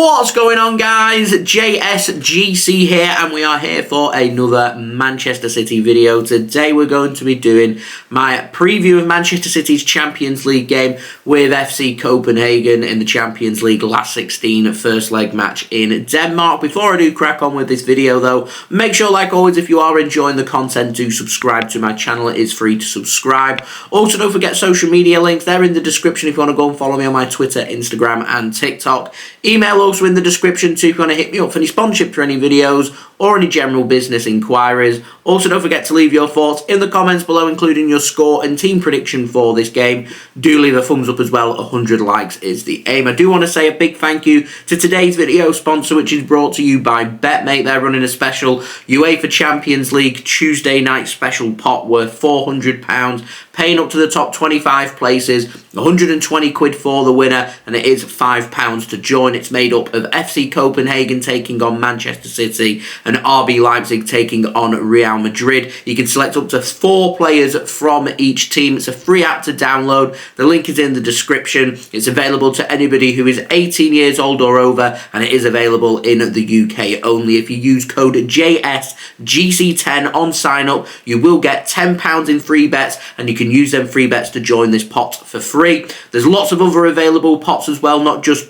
What's going on, guys? JSGC here, and we are here for another Manchester City video. Today we're going to be doing my preview of Manchester City's Champions League game with FC Copenhagen in the Champions League last 16 first leg match in Denmark. Before I do crack on with this video though, make sure, like always, if you are enjoying the content, do subscribe to my channel. It is free to subscribe. Also, don't forget social media links, they're in the description if you want to go and follow me on my Twitter, Instagram and TikTok. Email also in the description too if you want to hit me up for any sponsorship for any videos or any general business inquiries. Also, don't forget to leave your thoughts in the comments below, including your score and team prediction for this game. Do leave a thumbs up as well. 100 likes is the aim. I do want to say a big thank you to today's video sponsor, which is brought to you by BetMate. They're running a special UEFA Champions League Tuesday night special pot worth £400, paying up to the top 25 places, 120 quid for the winner, and it is £5 to join. It's made up of FC Copenhagen taking on Manchester City and RB Leipzig taking on Real Madrid. You can select up to 4 players from each team. It's a free app to download. The link is in the description. It's available to anybody who is 18 years old or over, and it is available in the UK only. If you use code JSGC10 on sign up, you will get £10 in free bets, and you can use them free bets to join this pot for free. There's lots of other available pots as well, not just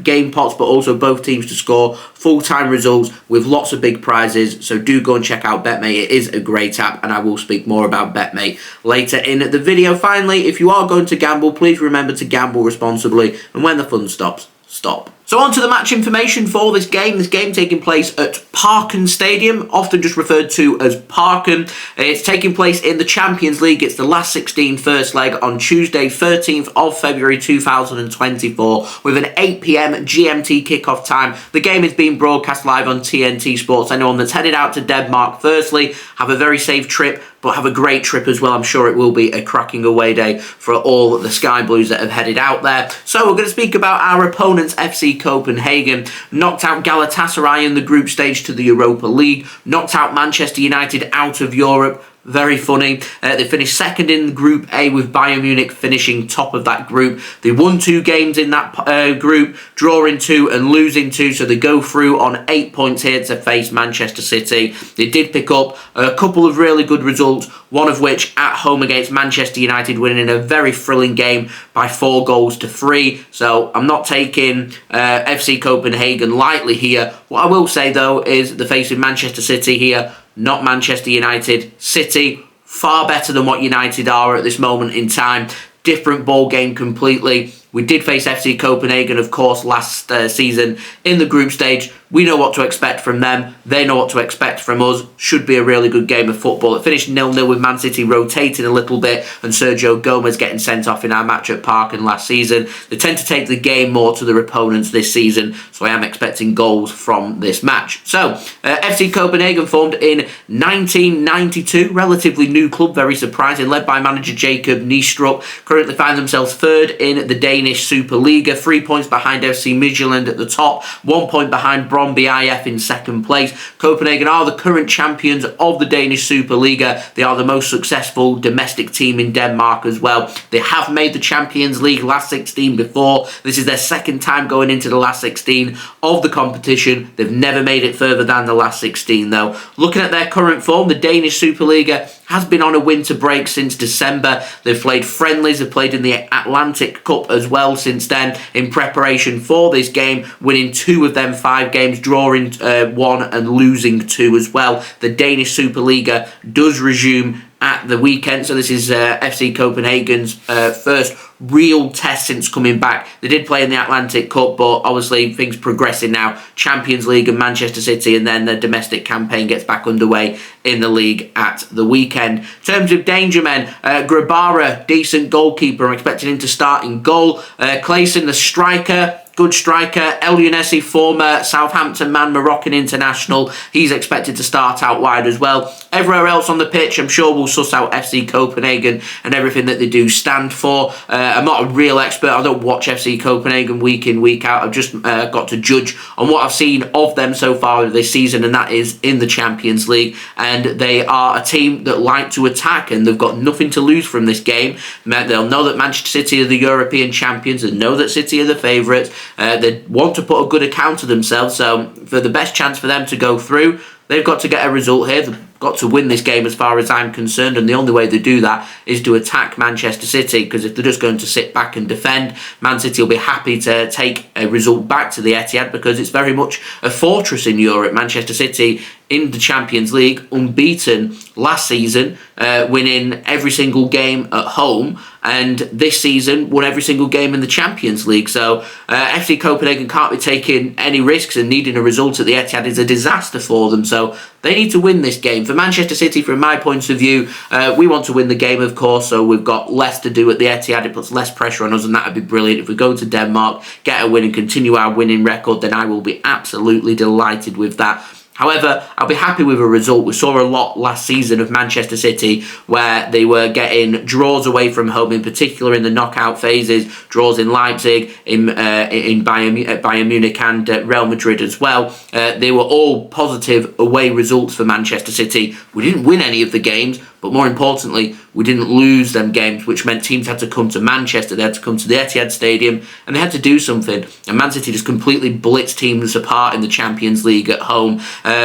game pots, but also both teams to score full-time results with lots of big prizes. So do go and check out BetMate. It is a great app, and I will speak more about BetMate later in the video. Finally, if you are going to gamble, please remember to gamble responsibly, and when the fun stops, stop. So on to the match information for this game. This game taking place at Parken Stadium, often just referred to as Parken. It's taking place in the Champions League. It's the last 16 first leg on Tuesday, 13th of February 2024, with an 8 PM GMT kickoff time. The game is being broadcast live on TNT Sports. Anyone that's headed out to Denmark, firstly, have a very safe trip, but have a great trip as well. I'm sure it will be a cracking away day for all the Sky Blues that have headed out there. So we're going to speak about our opponents, FC Copenhagen. Knocked out Galatasaray in the group stage to the Europa League. Knocked out Manchester United out of Europe. Very funny. They finished second in Group A with Bayern Munich finishing top of that group. They won 2 games in that group, drawing 2 and losing 2, so they go through on 8 points here to face Manchester City. They did pick up a couple of really good results, one of which at home against Manchester United, winning a very thrilling game by 4-3. So I'm not taking FC Copenhagen lightly here. What I will say though is they're facing Manchester City here, not Manchester United. City, far better than what United are at this moment in time. Different ball game completely. We did face FC Copenhagen, of course, last season in the group stage. We know what to expect from them. They know what to expect from us. Should be a really good game of football. It finished 0-0 with Man City rotating a little bit and Sergio Gomez getting sent off in our match at Parken last season. They tend to take the game more to their opponents this season, so I am expecting goals from this match. So, FC Copenhagen formed in 1992. Relatively new club, very surprising, led by manager Jacob Neestrup. Currently find themselves third in the Danish Superliga, 3 points behind FC Midtjylland at the top, 1 point behind Brøndby IF in second place. Copenhagen are the current champions of the Danish Superliga. They are the most successful domestic team in Denmark as well. They have made the Champions League last 16 before. This is their second time going into the last 16 of the competition. They've never made it further than the last 16 though. Looking at their current form, the Danish Superliga has been on a winter break since December. They've played friendlies, they've played in the Atlantic Cup as well since then in preparation for this game, winning 2 of them 5 games, drawing 1 and losing 2 as well. The Danish Superliga does resume at the weekend, so this is FC Copenhagen's first real test since coming back. They did play in the Atlantic Cup, but obviously things progressing now. Champions League and Manchester City, and then the domestic campaign gets back underway in the league at the weekend. In terms of danger men, Grabara, decent goalkeeper. I'm expecting him to start in goal. Klaesson, the striker, good striker. Elyounoussi, former Southampton man, Moroccan international. He's expected to start out wide as well. Everywhere else on the pitch, I'm sure we'll suss out FC Copenhagen and everything that they do stand for. I'm not a real expert. I don't watch FC Copenhagen week in, week out. I've just got to judge on what I've seen of them so far this season, and that is in the Champions League. And they are a team that like to attack, and they've got nothing to lose from this game. They'll know that Manchester City are the European champions and know that City are the favourites. They want to put a good account of themselves, so for the best chance for them to go through, they've got to get a result here. They've got to win this game as far as I'm concerned, and the only way they do that is to attack Manchester City, because if they're just going to sit back and defend, Man City will be happy to take a result back to the Etihad, because it's very much a fortress in Europe. Manchester City in the Champions League, unbeaten last season, winning every single game at home, and this season won every single game in the Champions League. So FC Copenhagen can't be taking any risks, and needing a result at the Etihad is a disaster for them. So they need to win this game. For Manchester City, from my point of view, we want to win the game, of course, so we've got less to do at the Etihad. It puts less pressure on us, and that would be brilliant. If we go to Denmark, get a win and continue our winning record, then I will be absolutely delighted with that. However, I'll be happy with a result. We saw a lot last season of Manchester City where they were getting draws away from home, in particular in the knockout phases, draws in Leipzig, in Bayern Munich and Real Madrid as well. They were all positive away results for Manchester City. We didn't win any of the games, but more importantly, we didn't lose them games, which meant teams had to come to Manchester, they had to come to the Etihad Stadium, and they had to do something. And Man City just completely blitzed teams apart in the Champions League at home.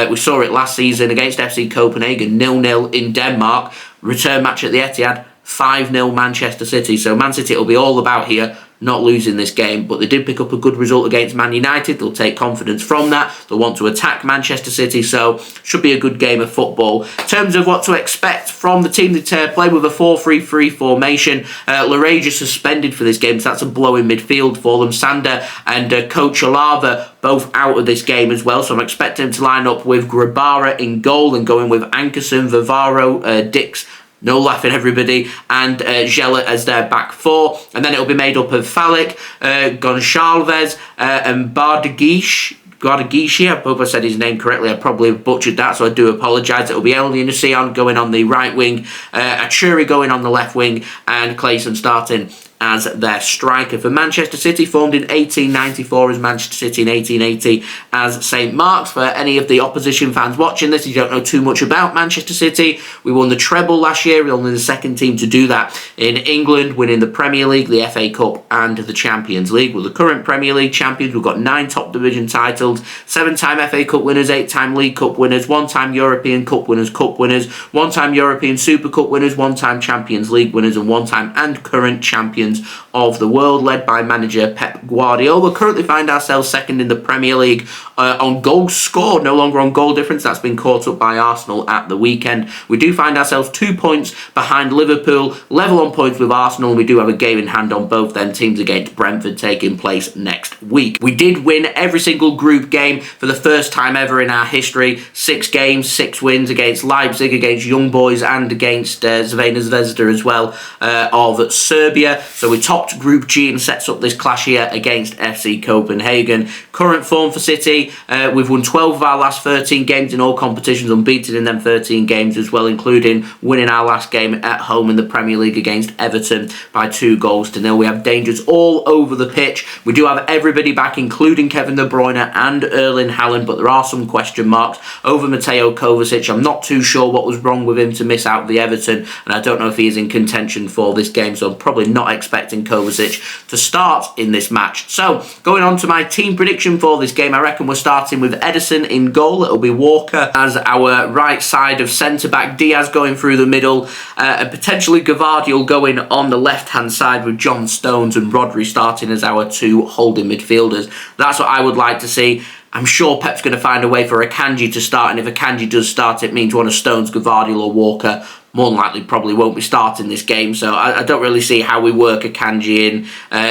We saw it last season against FC Copenhagen, 0-0 in Denmark. Return match at the Etihad, 5-0 Manchester City. So Man City will be all about here not losing this game, but they did pick up a good result against Man United. They'll take confidence from that. They'll want to attack Manchester City, so should be a good game of football. In terms of what to expect from the team that play with a 4-3-3 formation, Lerager suspended for this game, so that's a blow in midfield for them. Sander and Coach Olava both out of this game as well, so I'm expecting him to line up with Grabara in goal and going with Ankerson, Vivaro, Dix, no laughing everybody, and Gela as their back four. And then it'll be made up of Falik, Goncalves, and Bardghji. I hope I said his name correctly. I probably butchered that, so I do apologise. It'll be Elyounoussi going on the right wing, Achuri going on the left wing, and Klaesson starting as their striker. For Manchester City, formed in 1894 as Manchester City, in 1880 as St Mark's. For any of the opposition fans watching this, you don't know too much about Manchester City, we won the treble last year. We're only the second team to do that in England, winning the Premier League, the FA Cup and the Champions League. We're the current Premier League champions. We've got 9 top division titles, 7-time FA Cup winners, 8-time League Cup winners, 1-time European Cup winners, 1-time European Super Cup winners, 1-time Champions League winners, and 1-time and current champions of the world, led by manager Pep Guardiola. We currently find ourselves second in the Premier League on goals scored, no longer on goal difference. That's been caught up by Arsenal at the weekend. We do find ourselves 2 points behind Liverpool, level on points with Arsenal, and we do have a game in hand on both them teams against Brentford taking place next week. We did win every single group game for the first time ever in our history. 6 games, 6 wins against Leipzig, against Young Boys, and against Crvena Zvezda as well of Serbia. So we topped Group G and sets up this clash here against FC Copenhagen. Current form for City, we've won 12 of our last 13 games in all competitions, unbeaten in them 13 games as well, including winning our last game at home in the Premier League against Everton by 2-0. We have dangers all over the pitch. We do have everybody back, including Kevin De Bruyne and Erling Haaland, but there are some question marks over Mateo Kovacic. I'm not too sure what was wrong with him to miss out the Everton, and I don't know if he is in contention for this game, so I'm probably not expecting Kovacic to start in this match. So, going on to my team prediction for this game, I reckon we're starting with Ederson in goal. It'll be Walker as our right side of centre-back, Dias going through the middle, and potentially Gvardiol going on the left-hand side with John Stones and Rodri starting as our 2 holding midfielders. That's what I would like to see. I'm sure Pep's going to find a way for Akanji to start, and if Akanji does start, it means one of Stones, Gvardiol or Walker more than likely probably won't be starting this game. So I don't really see how we work Akanji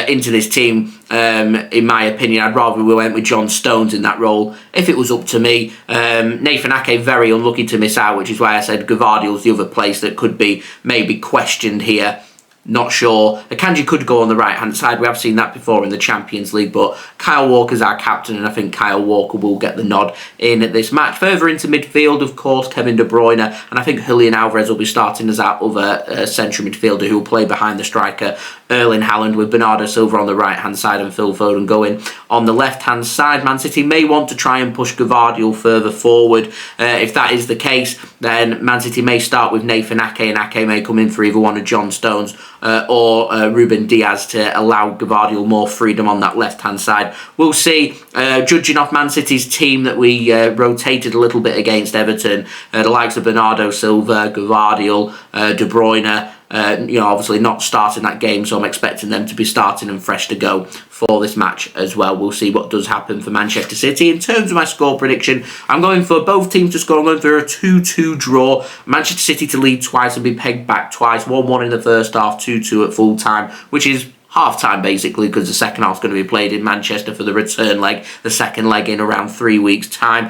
into this team. In my opinion, I'd rather we went with John Stones in that role if it was up to me. Nathan Ake very unlucky to miss out, which is why I said Gvardiol's the other place that could be maybe questioned here. Not sure. Akanji could go on the right-hand side. We have seen that before in the Champions League, but Kyle Walker's our captain, and I think Kyle Walker will get the nod in this match. Further into midfield, of course, Kevin De Bruyne, and I think Julian Alvarez will be starting as our other central midfielder who will play behind the striker, Erling Haaland, with Bernardo Silva on the right-hand side and Phil Foden going on the left-hand side. Man City may want to try and push Gvardiol further forward. If that is the case, then Man City may start with Nathan Ake, and Ake may come in for either one of John Stones or Ruben Dias to allow Gvardiol more freedom on that left-hand side. We'll see. Judging off Man City's team that we rotated a little bit against Everton, the likes of Bernardo Silva, Gvardiol, De Bruyne, obviously not starting that game, so I'm expecting them to be starting and fresh to go for this match as well. We'll see what does happen for Manchester City. In terms of my score prediction, I'm going for both teams to score. I'm going for a 2-2 draw. Manchester City to lead twice and be pegged back twice. 1-1 in the first half, 2-2 at full time, which is half-time basically, because the second half is going to be played in Manchester for the return leg, the second leg in around 3 weeks' time.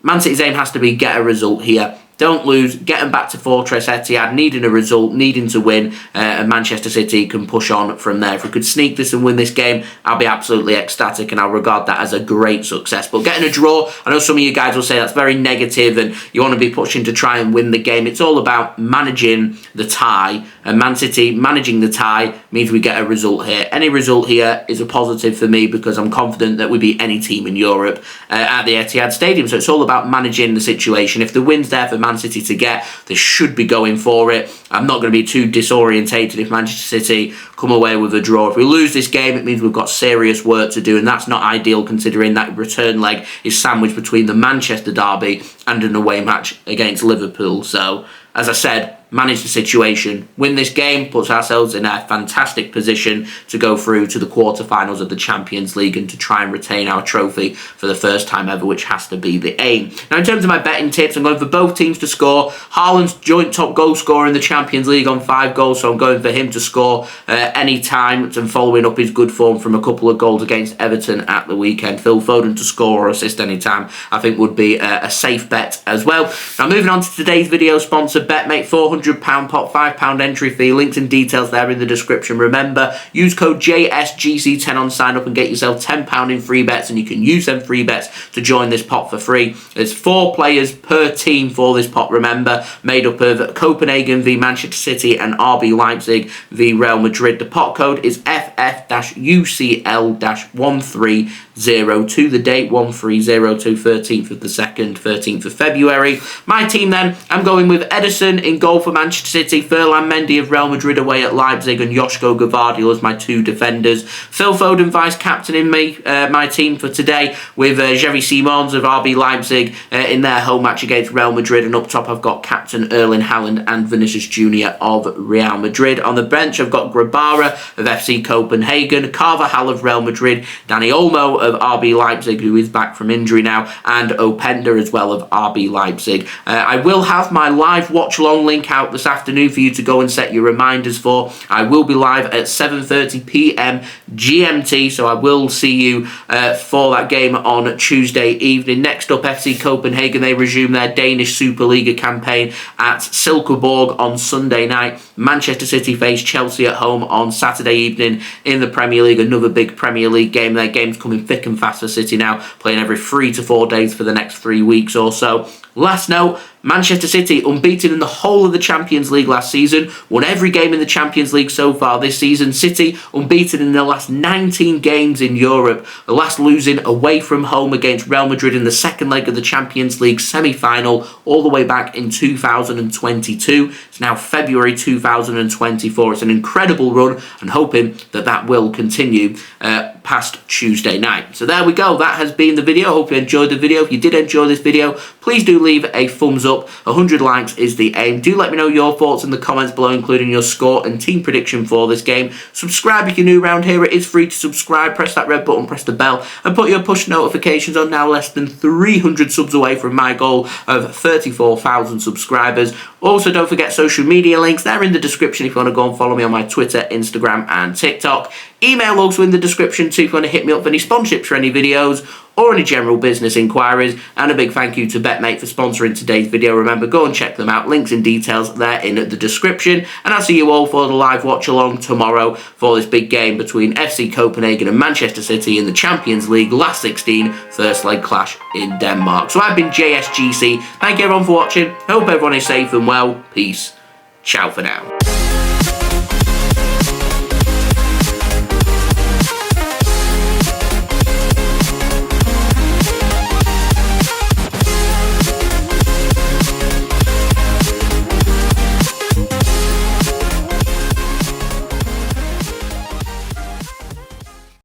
Man City's aim has to be get a result here. Don't lose, get them back to Fortress Etihad, needing a result, needing to win, and Manchester City can push on from there. If we could sneak this and win this game, I'll be absolutely ecstatic, and I'll regard that as a great success. But getting a draw, I know some of you guys will say that's very negative and you want to be pushing to try and win the game. It's all about managing the tie, and Man City managing the tie means we get a result here. Any result here is a positive for me because I'm confident that we beat any team in Europe at the Etihad Stadium. So it's all about managing the situation. If the win's there for Man City to get, they should be going for it. I'm not going to be too disorientated if Manchester City come away with a draw. If we lose this game, it means we've got serious work to do, and that's not ideal considering that return leg is sandwiched between the Manchester derby and an away match against Liverpool. So, as I said, manage the situation. Win this game puts ourselves in a fantastic position to go through to the quarterfinals of the Champions League and to try and retain our trophy for the first time ever, which has to be the aim. Now, in terms of my betting tips, I'm going for both teams to score. Haaland's joint top goal scorer in the Champions League on 5 goals, so I'm going for him to score any time and following up his good form from a couple of goals against Everton at the weekend. Phil Foden to score or assist any time, I think would be a safe bet as well. Now, moving on to today's video sponsor, BetMate. £400 pot, £5 entry fee. Links and details there in the description. Remember, use code JSGC10 on sign up and get yourself £10 in free bets, and you can use them free bets to join this pot for free. There's 4 players per team for this pot, remember, made up of Copenhagen v Manchester City and RB Leipzig v Real Madrid. The pot code is FF-UCL-1302. The date 1302, 13th of the 2nd, 13th of February. My team then, I'm going with Ederson in goal for Manchester City, Ferland Mendy of Real Madrid away at Leipzig, and Josko Gvardiol as my 2 defenders. Phil Foden vice-captain in my team for today, with Xavi Simons of RB Leipzig in their home match against Real Madrid, and up top I've got captain Erling Haaland and Vinicius Jr. of Real Madrid. On the bench I've got Grabara of FC Copenhagen, Carvajal of Real Madrid, Dani Olmo of RB Leipzig, who is back from injury now, and Openda as well of RB Leipzig. I will have my live watch-along link out this afternoon for you to go and set your reminders for. I will be live at 7:30 p.m. GMT, so I will see you for that game on Tuesday evening. Next up, FC Copenhagen, they resume their Danish Superliga campaign at Silkeborg on Sunday night. Manchester City face Chelsea at home on Saturday evening in the Premier League, another big Premier League game. Their game's coming thick and fast for City now, playing every 3 to 4 days for the next 3 weeks or so. Last note, Manchester City unbeaten in the whole of the Champions League last season, won every game in the Champions League so far this season. City unbeaten in the last 19 games in Europe, the last losing away from home against Real Madrid in the second leg of the Champions League semi-final all the way back in 2022. It's now February 2024. It's an incredible run, and hoping that that will continue past Tuesday night. So there we go. That has been the video. I hope you enjoyed the video. If you did enjoy this video, please do leave a thumbs up. 100 likes is the aim. Do let me know your thoughts in the comments below, including your score and team prediction for this game. Subscribe if you're new around here. It is free to subscribe. Press that red button, press the bell, and put your push notifications on. Now less than 300 subs away from my goal of 34,000 subscribers. Also, don't forget social media links. They're in the description if you want to go and follow me on my Twitter, Instagram, and TikTok. Email also in the description too if you want to hit me up for any sponsorships for any videos or any general business inquiries. And a big thank you to BetMate for sponsoring today's video. Remember, go and check them out. Links and details there in the description. And I'll see you all for the live watch along tomorrow for this big game between FC Copenhagen and Manchester City in the Champions League last 16 first leg clash in Denmark. So I've been JSGC. Thank you everyone for watching. I hope everyone is safe and well. Peace. Ciao for now.